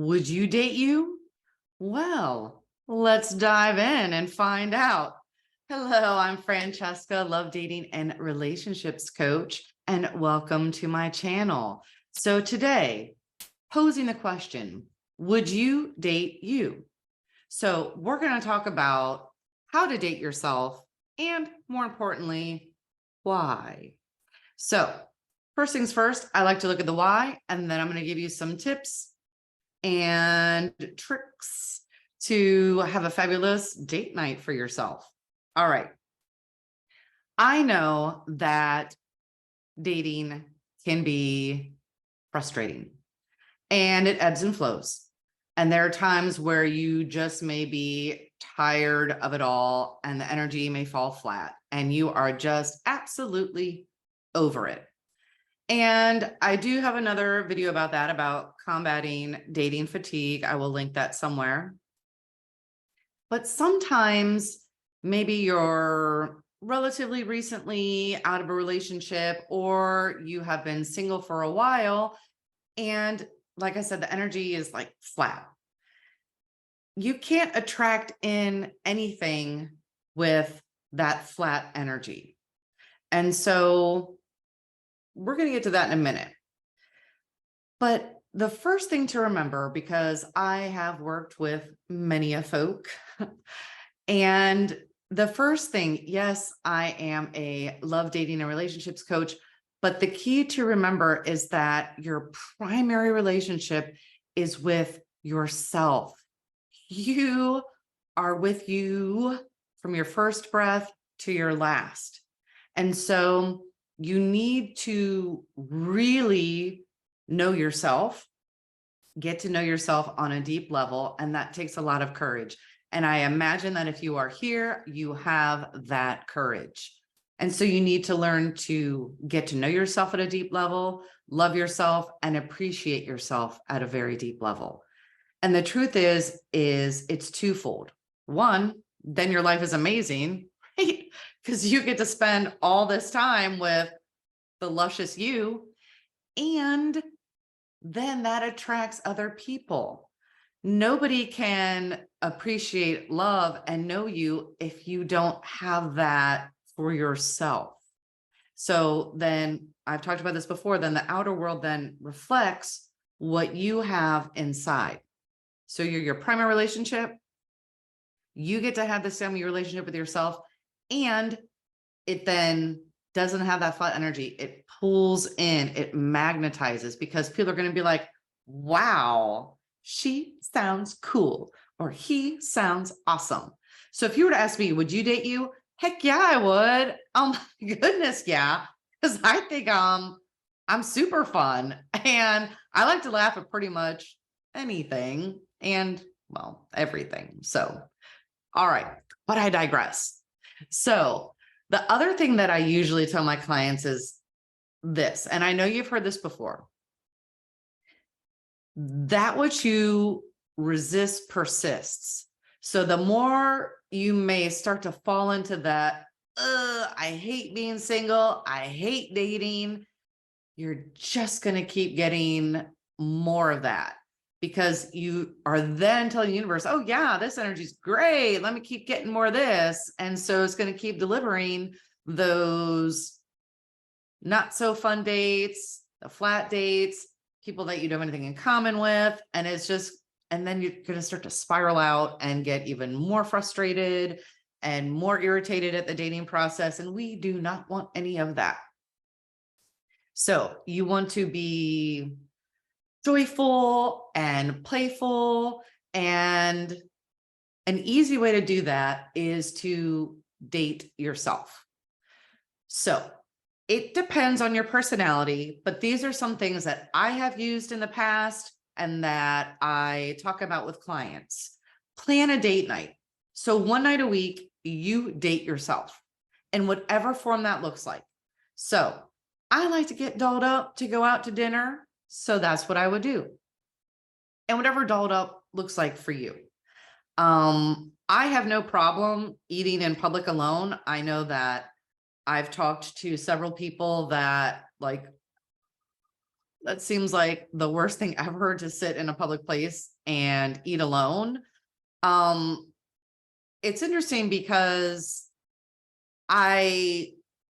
Would you date you? Well, let's dive in and find out. Hello, I'm Francesca, love dating and relationships coach, and welcome to my channel. So today, posing the question, would you date you? So we're going to talk about how to date yourself and, more importantly, why. So first things first, I like to look at the why, and then I'm going to give you some tips and tricks to have a fabulous date night for yourself. All right. I know that dating can be frustrating and it ebbs and flows. And there are times where you just may be tired of it all and the energy may fall flat and you are just absolutely over it. And I do have another video about that, about combating dating fatigue. I will link that somewhere. But sometimes maybe you're relatively recently out of a relationship or you have been single for a while. And like I said, the energy is like flat. You can't attract in anything with that flat energy. And so we're going to get to that in a minute. But the first thing to remember, because I have worked with many a folk, and the first thing, yes, I am a love, dating, and relationships coach, but the key to remember is that your primary relationship is with yourself. You are with you from your first breath to your last. And so you need to really know yourself, get to know yourself on a deep level, and that takes a lot of courage. And I imagine that if you are here, you have that courage. And so you need to learn to get to know yourself at a deep level, love yourself, and appreciate yourself at a very deep level. And the truth is it's twofold. One, then your life is amazing, right? Because you get to spend all this time with the luscious you, and then that attracts other people. Nobody can appreciate love and know you if you don't have that for yourself. So then, I've talked about this before, then the outer world then reflects what you have inside. So you're your primary relationship, you get to have the same relationship with yourself, and it then doesn't have that flat energy. It pulls in, it magnetizes, because people are going to be like, wow, she sounds cool, or he sounds awesome. So if you were to ask me, would you date you? Heck yeah, I would. Oh my goodness, yeah. Because I think I'm super fun and I like to laugh at pretty much anything and, well, everything. So, all right, but I digress. So the other thing that I usually tell my clients is this, and I know you've heard this before: that which you resist persists. So the more you may start to fall into that, I hate being single, I hate dating, you're just going to keep getting more of that, because you are then telling the universe, oh yeah, this energy is great, let me keep getting more of this. And so it's going to keep delivering those not so fun dates, the flat dates, people that you don't have anything in common with. And it's just, and then you're going to start to spiral out and get even more frustrated and more irritated at the dating process. And we do not want any of that. So you want to be joyful and playful, and an easy way to do that is to date yourself. So it depends on your personality, but these are some things that I have used in the past and that I talk about with clients. Plan a date night. So one night a week, you date yourself in whatever form that looks like. So I like to get dolled up to go out to dinner, so that's what I would do. And whatever dolled up looks like for you. I have no problem eating in public alone. I know that I've talked to several people that like that seems like the worst thing ever, to sit in a public place and eat alone. Um, it's interesting because I,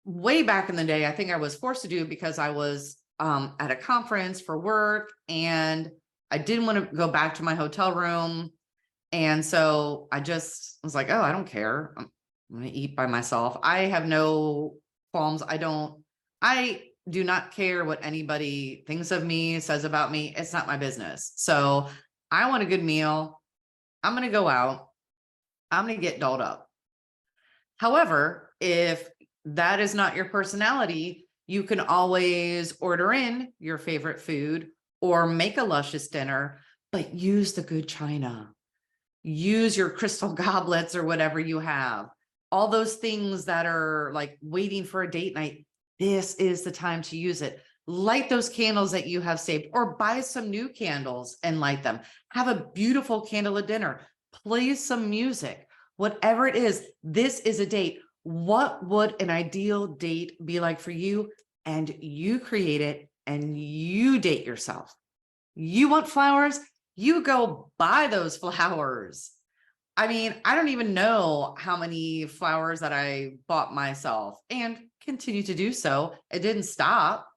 way back in the day, I think I was forced to do it because I was at a conference for work and I didn't want to go back to my hotel room. And so I just was like, oh, I don't care. I'm going to eat by myself. I have no qualms. I do not care what anybody thinks of me, says about me. It's not my business. So I want a good meal. I'm going to go out. I'm going to get dolled up. However, if that is not your personality, you can always order in your favorite food or make a luscious dinner, but use the good china. Use your crystal goblets or whatever you have. All those things that are like waiting for a date night. This is the time to use it. Light those candles that you have saved, or buy some new candles and light them. Have a beautiful candle at dinner. Play some music. Whatever it is, this is a date. What would an ideal date be like for you? And you create it and you date yourself. You want flowers? You go buy those flowers. I mean, I don't even know how many flowers that I bought myself and continue to do so. It didn't stop,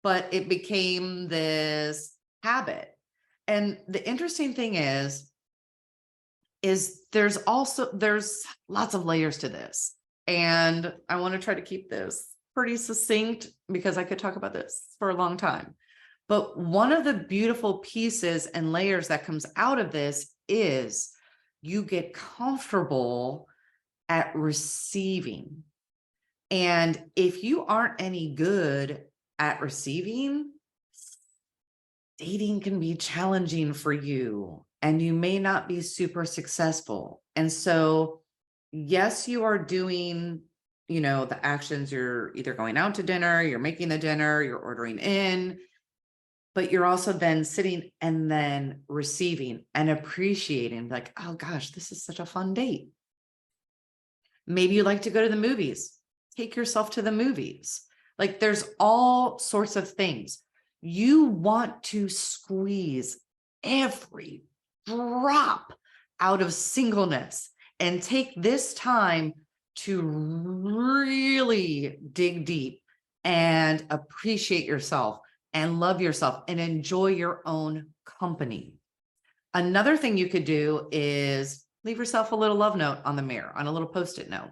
but it became this habit. And the interesting thing is there's lots of layers to this. And I want to try to keep this pretty succinct because I could talk about this for a long time. But one of the beautiful pieces and layers that comes out of this is you get comfortable at receiving. And if you aren't any good at receiving, dating can be challenging for you and you may not be super successful. And so, yes, you are doing, the actions. You're either going out to dinner, you're making the dinner, you're ordering in, but you're also then sitting and then receiving and appreciating, like, oh gosh, this is such a fun date. Maybe you like to go to the movies. Take yourself to the movies. Like, there's all sorts of things. You want to squeeze every drop out of singleness and take this time to really dig deep and appreciate yourself and love yourself and enjoy your own company. Another thing you could do is leave yourself a little love note on the mirror, on a little Post-it note.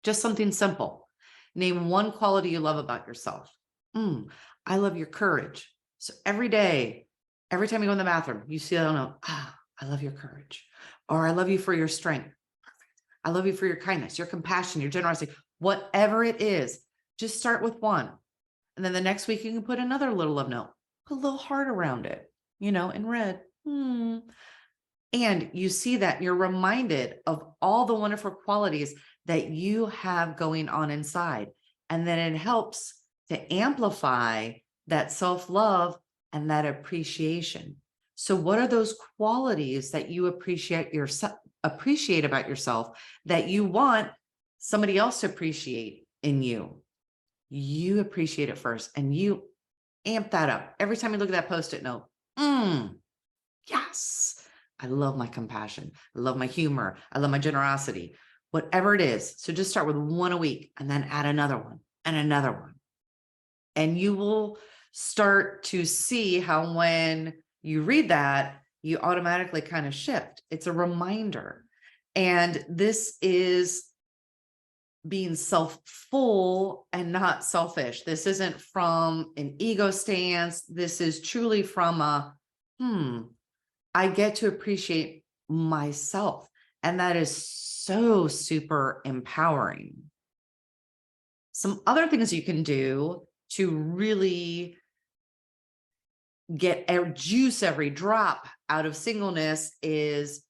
Just something simple. Name one quality you love about yourself. I love your courage. So every day, every time you go in the bathroom, you see that note. I love your courage. Or I love you for your strength. I love you for your kindness, your compassion, your generosity, whatever it is. Just start with one. And then the next week you can put another little love note, put a little heart around it, in red. And you see that you're reminded of all the wonderful qualities that you have going on inside. And then it helps to amplify that self-love and that appreciation. So what are those qualities that you appreciate about yourself that you want somebody else to appreciate in you? You appreciate it first and you amp that up. Every time you look at that Post-it note, yes, I love my compassion. I love my humor. I love my generosity, whatever it is. So just start with one a week and then add another one and another one. And you will start to see how when you read that, you automatically kind of shift. It's a reminder. And this is being self-full and not selfish. This isn't from an ego stance. This is truly from I get to appreciate myself. And that is so super empowering. Some other things you can do to really get every drop out of singleness is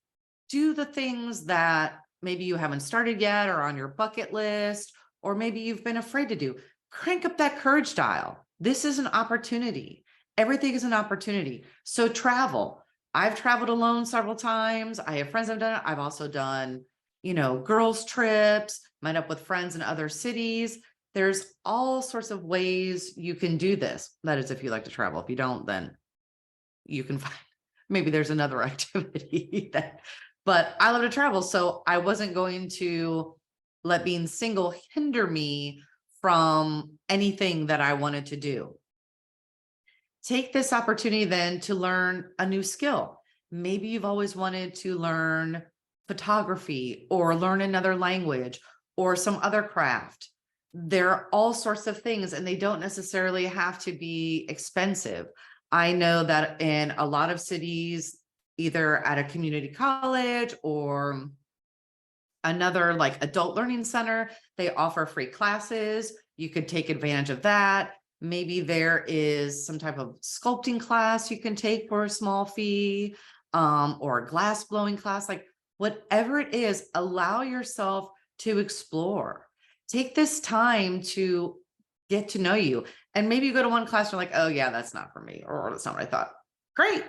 do the things that maybe you haven't started yet or on your bucket list, or maybe you've been afraid to do. Crank up that courage dial. This is an opportunity. Everything is an opportunity. So travel. I've traveled alone several times. I have friends that have done it. I've also done, girls trips, met up with friends in other cities. There's all sorts of ways you can do this. That is, if you like to travel. If you don't, then you can find, maybe there's another activity that, but I love to travel. So I wasn't going to let being single hinder me from anything that I wanted to do. Take this opportunity then to learn a new skill. Maybe you've always wanted to learn photography or learn another language or some other craft. There are all sorts of things, and they don't necessarily have to be expensive. I know that in a lot of cities, either at a community college or another like adult learning center, they offer free classes. You could take advantage of that. Maybe there is some type of sculpting class you can take for a small fee, or a glass blowing class, like whatever it is, allow yourself to explore. Take this time to get to know you. And maybe you go to one class, you're like, oh yeah, that's not for me, or that's not what I thought. Great.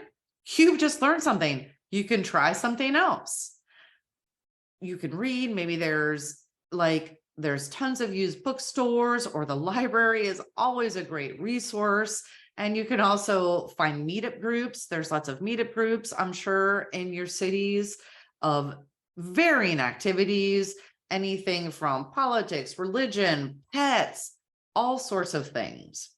You've just learned something. You can try something else. You can read. Maybe there's tons of used bookstores, or the library is always a great resource. And you can also find meetup groups. There's lots of meetup groups, I'm sure, in your cities of varying activities, anything from politics, religion, pets, all sorts of things.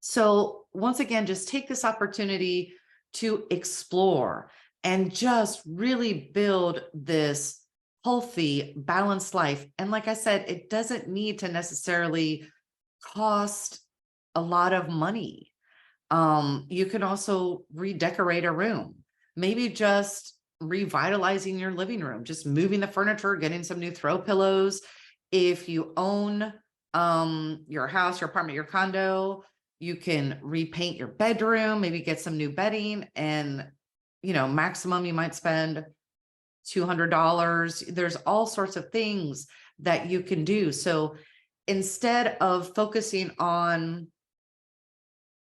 So once again, just take this opportunity to explore and just really build this healthy, balanced life. And like I said, it doesn't need to necessarily cost a lot of money. You can also redecorate a room, maybe just revitalizing your living room, just moving the furniture, getting some new throw pillows. If you own your house, your apartment, your condo, you can repaint your bedroom, maybe get some new bedding, and maximum you might spend $200. There's all sorts of things that you can do. So instead of focusing on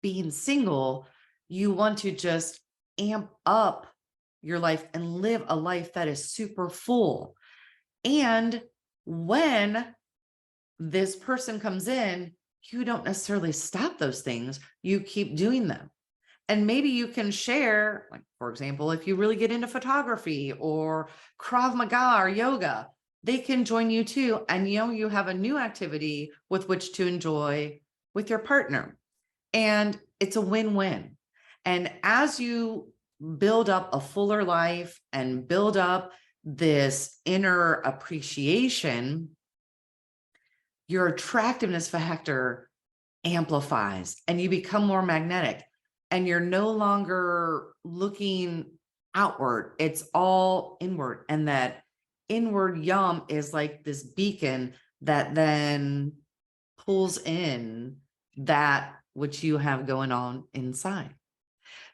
being single, you want to just amp up your life and live a life that is super full. And when this person comes in, you don't necessarily stop those things. You keep doing them. And maybe you can share, like, for example, if you really get into photography or Krav Maga or yoga, they can join you too. And you have a new activity with which to enjoy with your partner. And it's a win-win. And as you build up a fuller life and build up this inner appreciation, your attractiveness factor amplifies and you become more magnetic, and you're no longer looking outward. It's all inward. And that inward yum is like this beacon that then pulls in that which you have going on inside.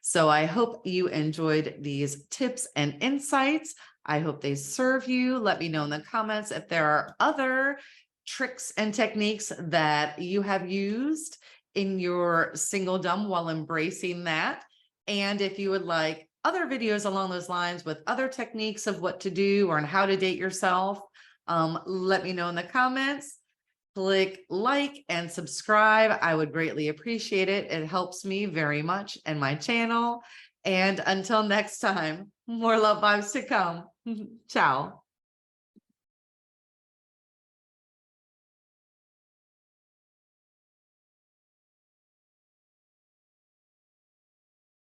So I hope you enjoyed these tips and insights. I hope they serve you. Let me know in the comments if there are other tricks and techniques that you have used in your singledom while embracing that. And if you would like other videos along those lines with other techniques of what to do or on how to date yourself, let me know in the comments. Click like and subscribe. I would greatly appreciate it. It helps me very much and my channel. And until next time, more love vibes to come. Ciao.